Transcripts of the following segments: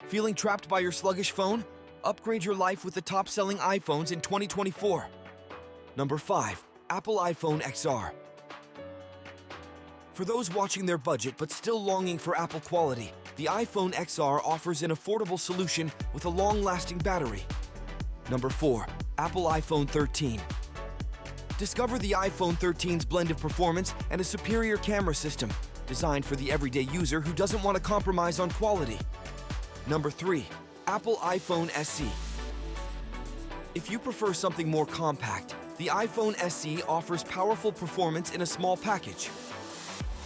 Feeling trapped by your sluggish phone? Upgrade your life with the top-selling iPhones in 2024. Number 5. Apple iPhone XR. For those watching their budget but still longing for Apple quality, the iPhone XR offers an affordable solution with a long-lasting battery. Number 4. Apple iPhone 13. Discover the iPhone 13's blend of performance and a superior camera system, designed for the everyday user who doesn't want to compromise on quality. Number 3. Apple iPhone SE. If you prefer something more compact, the iPhone SE offers powerful performance in a small package.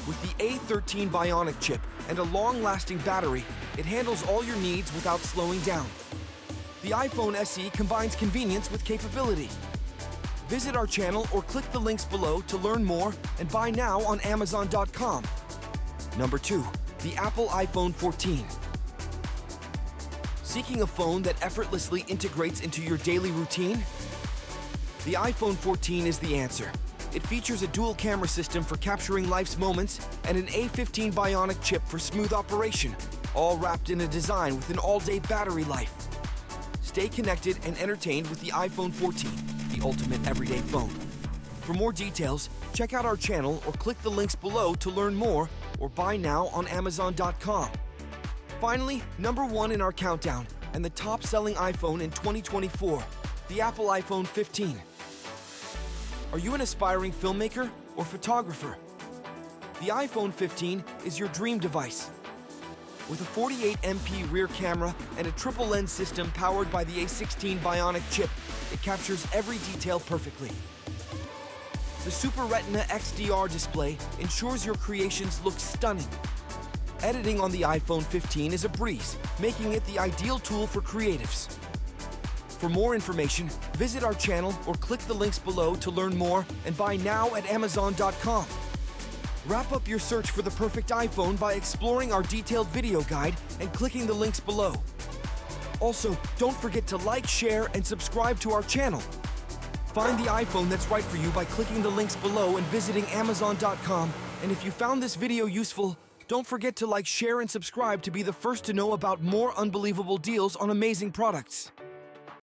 With the A13 Bionic chip and a long-lasting battery, it handles all your needs without slowing down. The iPhone SE combines convenience with capability. Visit our channel or click the links below to learn more and buy now on Amazon.com. Number 2. The Apple iPhone 14. Seeking a phone that effortlessly integrates into your daily routine? The iPhone 14 is the answer. It features a dual camera system for capturing life's moments and an A15 Bionic chip for smooth operation, all wrapped in a design with an all-day battery life. Stay connected and entertained with the iPhone 14, the ultimate everyday phone. For more details, check out our channel or click the links below to learn more or buy now on Amazon.com. Finally, number 1 in our countdown and the top-selling iPhone in 2024, the Apple iPhone 15. Are you an aspiring filmmaker or photographer? The iPhone 15 is your dream device. With a 48MP rear camera and a triple lens system powered by the A16 Bionic chip, it captures every detail perfectly. The Super Retina XDR display ensures your creations look stunning. Editing on the iPhone 15 is a breeze, making it the ideal tool for creatives. For more information, visit our channel or click the links below to learn more and buy now at Amazon.com. Wrap up your search for the perfect iPhone by exploring our detailed video guide and clicking the links below. Also, don't forget to like, share, and subscribe to our channel. Find the iPhone that's right for you by clicking the links below and visiting Amazon.com. And if you found this video useful, don't forget to like, share, and subscribe to be the first to know about more unbelievable deals on amazing products.